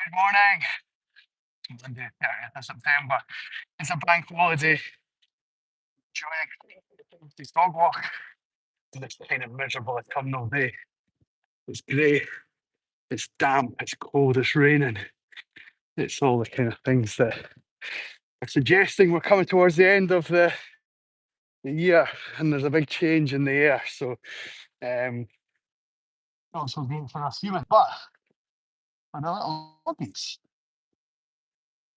Good morning. Monday, 30th of September. It's a bank holiday. Enjoying this dog walk. It's kind of miserable autumnal day. It's grey, it's damp, it's cold, it's raining. It's all the kind of things that are suggesting we're coming towards the end of the year and there's a big change in the air. So, not so great for us humans, but for the little doggies,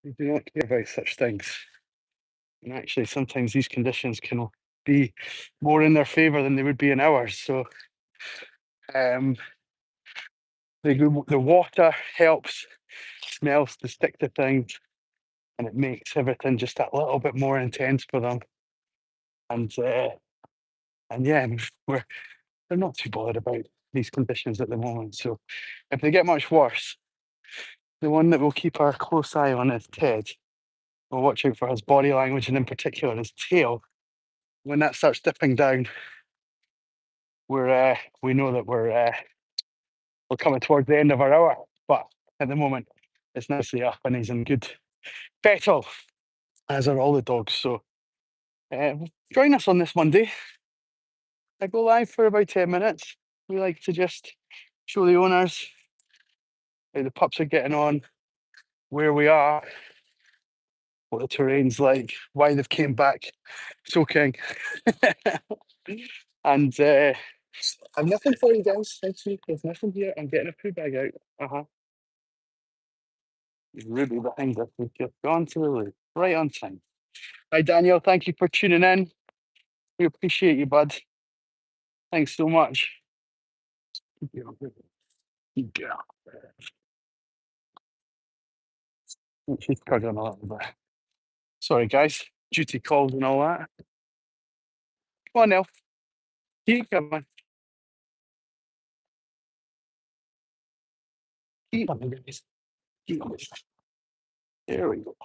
they do not care about such things. And actually, sometimes these conditions can be more in their favour than they would be in ours. So, the water helps, smells to stick to things, and it makes everything just that little bit more intense for them. And yeah, they're not too bothered about these conditions at the moment. So, if they get much worse, the one that we'll keep our close eye on is Ted. We'll watch out for his body language and in particular his tail. When that starts dipping down, we know that we're coming towards the end of our hour. But at the moment, it's nicely up and he's in good fettle, as are all the dogs. So join us on this Monday. I go live for about 10 minutes. We like to just show the owners how the pups are getting on, where we are, what the terrain's like, why they've came back soaking. And I've nothing for you guys. Thank you. There's nothing here. I'm getting a poo bag out. Ruby behind us. We've just gone to the loo. Right on time. Hi, Daniel. Thank you for tuning in. We appreciate you, bud. Thanks so much. Good girl. She's cuddling a little bit. Sorry, guys. Duty calls and all that. Come on, Nell. Keep coming. Keep coming, guys. Keep coming. There we go.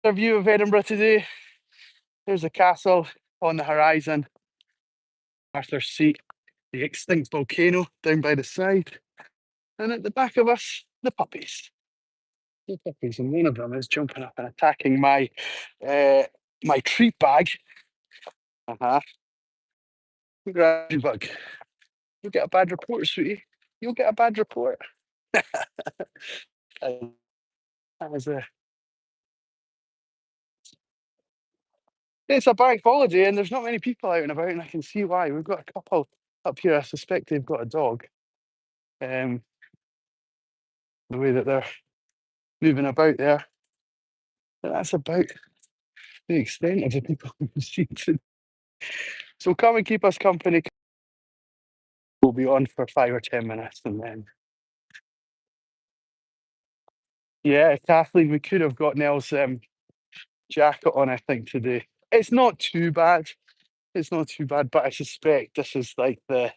A view of Edinburgh today. There's the castle on the horizon. Arthur's Seat, the extinct volcano down by the side. And at the back of us, the puppies. The puppies. And one of them is jumping up and attacking my treat bag. Grab bug. You'll get a bad report, sweetie. You'll get a bad report. That was it's a bank holiday and there's not many people out and about, and I can see why. We've got a couple up here. I suspect they've got a dog. The way that they're moving about there. But that's about the extent of the people we see today. So come and keep us company. We'll be on for 5 or 10 minutes and then. Yeah, Kathleen, we could have got Nell's jacket on, I think, today. It's not too bad. It's not too bad, but I suspect this is like the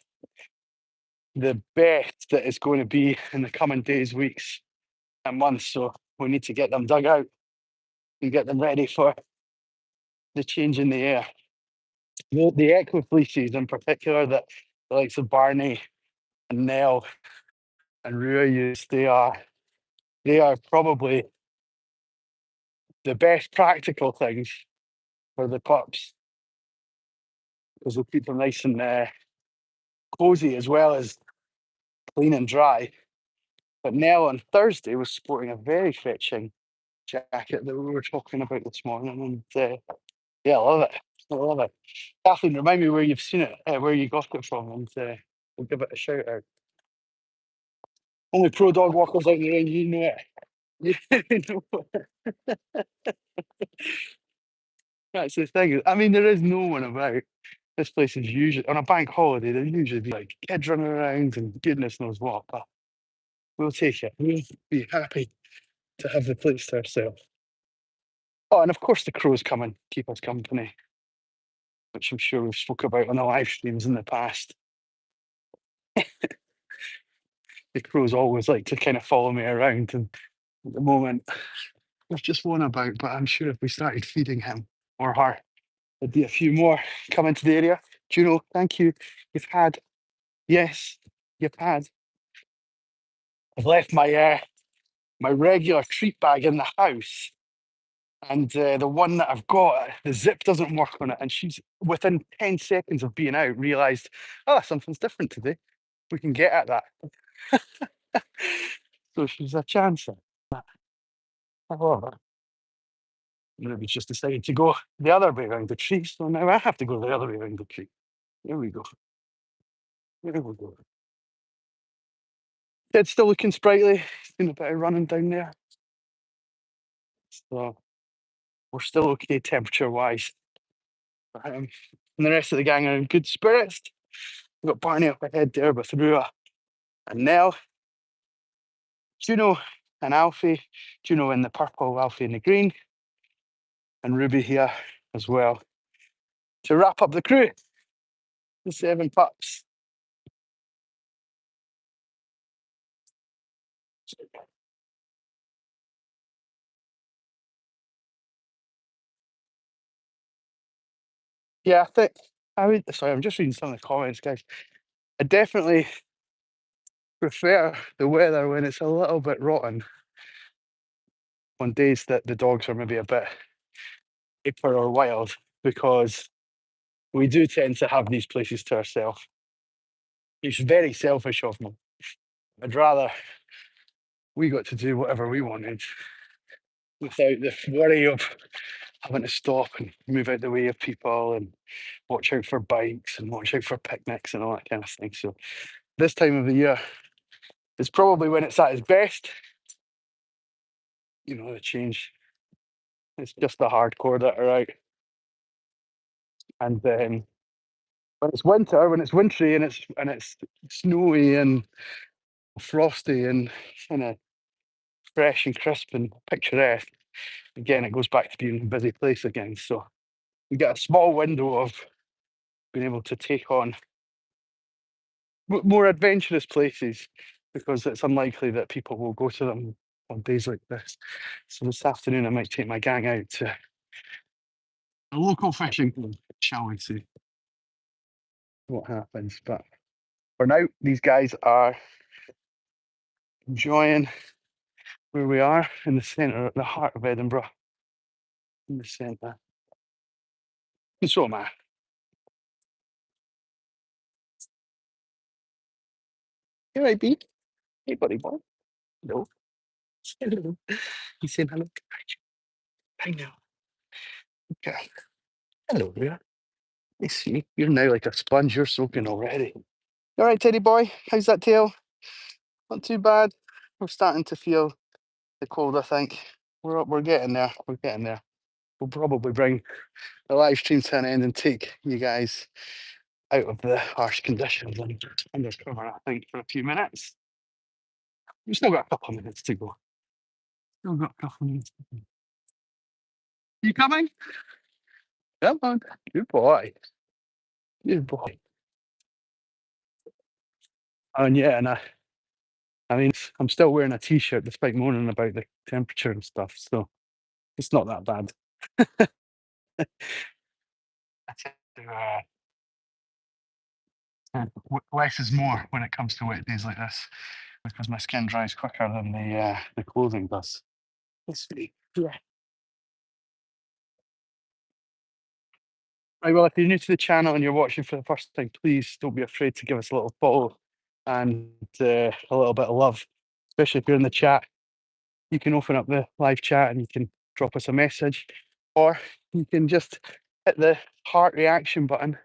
best that it's going to be in the coming days, weeks, and months. So we need to get them dug out and get them ready for the change in the air. The equi fleeces in particular, that the likes of Barney and Nell and Rua use, they are probably the best practical things for the pups because they'll keep them nice and cozy as well as clean and dry. But Nell on Thursday was sporting a very fetching jacket that we were talking about this morning, and yeah, I love it. I love it. Kathleen, remind me where you've seen it, where you got it from, and we'll give it a shout out. Only pro dog walkers out in the rain, you know it. You know it. That's the thing. I mean, there is no one about. This place is usually on a bank holiday. There'll usually be like kids running around and goodness knows what. But we'll take it. We'll be happy to have the place to ourselves. Oh, and of course the crows come and keep us company, which I'm sure we've spoke about on the live streams in the past. The crows always like to kind of follow me around, and at the moment there's just one about, but I'm sure if we started feeding him or her, there'd be a few more coming to the area. Juno, thank you. You've had, yes, you've had. I've left my my regular treat bag in the house. And the one that I've got, the zip doesn't work on it. And she's within 10 seconds of being out, realized, oh, something's different today. We can get at that. So she's a chancer. However, maybe just decided to go the other way around the tree. So now I have to go the other way around the tree. Here we go. Here we go. Kid's still looking sprightly. He's doing a bit of running down there. So we're still okay temperature wise. And the rest of the gang are in good spirits. We've got Barney up ahead there with Rua and Nell, Juno and Alfie. Juno in the purple, Alfie in the green, and Ruby here as well. To wrap up the crew, the 7 pups. Yeah, I think I would. Sorry, I'm just reading some of the comments, guys. I definitely prefer the weather when it's a little bit rotten on days that the dogs are maybe a bit hyper or wild, because we do tend to have these places to ourselves. It's very selfish of me. I'd rather we got to do whatever we wanted without the worry of having to stop and move out the way of people and watch out for bikes and watch out for picnics and all that kind of thing. So this time of the year is probably when it's at its best. You know, the change. It's just the hardcore that are out. And then when it's winter, when it's wintry and it's snowy and frosty and kind of fresh and crisp and picturesque, again, it goes back to being a busy place again. So we get a small window of being able to take on more adventurous places, because it's unlikely that people will go to them on days like this. So this afternoon, I might take my gang out to a local fishing club, shall we see what happens. But for now, these guys are enjoying where we are in the centre, the heart of Edinburgh, in the centre. And so am I. Here I be. Hey, buddy boy. Hello. Hello. He's saying hello. I know. Okay. Hello there. I see. You're now like a sponge. You're soaking already. All right, Teddy boy. How's that tail? Not too bad. We're starting to feel the cold, I think. We're getting there. We're getting there. We'll probably bring the live stream to an end and take you guys out of the harsh conditions and under cover, I think, for a few minutes. We've still got a couple of minutes to go. Still got a couple of minutes to go. You coming? Come on. Good boy. Good boy. And yeah, I mean, I'm still wearing a t-shirt despite moaning about the temperature and stuff. So it's not that bad. I tend to, less is more when it comes to wet days like this, because my skin dries quicker than the clothing does. Let's see. Yeah. Right, well, if you're new to the channel and you're watching for the first time, please don't be afraid to give us a little follow and a little bit of love, especially if you're in the chat. You can open up the live chat and you can drop us a message, or you can just hit the heart reaction button,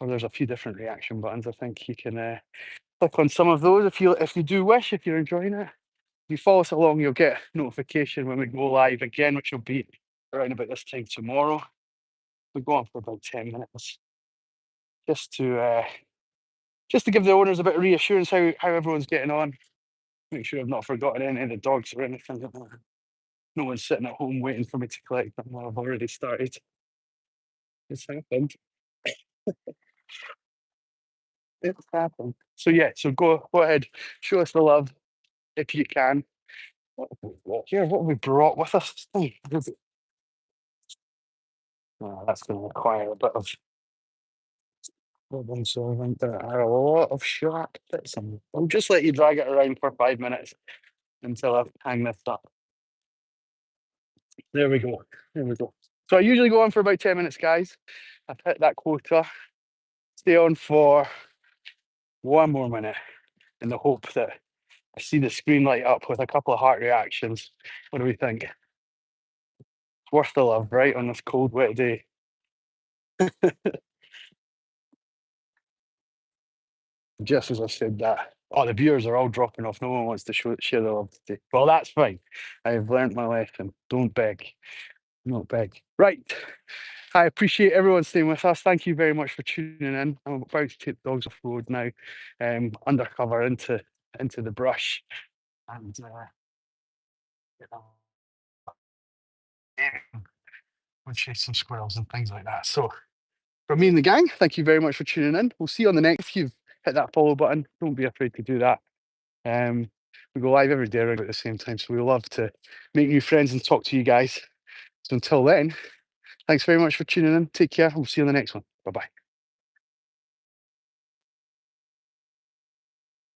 or there's a few different reaction buttons. I think you can click on some of those if you do wish, if you're enjoying it. If you follow us along, you'll get notification when we go live again, which will be around about this time tomorrow. We go on for about 10 minutes, just to give the owners a bit of reassurance how everyone's getting on. Make sure I've not forgotten any of the dogs or anything. No one's sitting at home waiting for me to collect them while I've already started. It's happened. It's happened. So yeah, so go ahead, show us the love if you can. What have we got here? What have we brought with us? Oh, that's going to require a bit of problem solving. There are a lot of sharp bits. I'll just let you drag it around for 5 minutes until I hang this up. There we go. There we go. So I usually go on for about 10 minutes, guys. I've hit that quota. Stay on for one more minute in the hope that I see the screen light up with a couple of heart reactions. What do we think? It's worth the love, right, on this cold, wet day. Just as I said that, oh, the viewers are all dropping off. No one wants to share their love today. Well, that's fine. I've learnt my lesson. Don't beg. Not beg. Right. I appreciate everyone staying with us. Thank you very much for tuning in. I'm about to take the dogs off road now, undercover into the brush, and you know, we'll chase some squirrels and things like that. So, from me and the gang, thank you very much for tuning in. We'll see you on the next. If you've hit that follow button, don't be afraid to do that. We go live every day around at the same time, so we love to make new friends and talk to you guys. So until then, thanks very much for tuning in. Take care. We'll see you on the next one. Bye bye.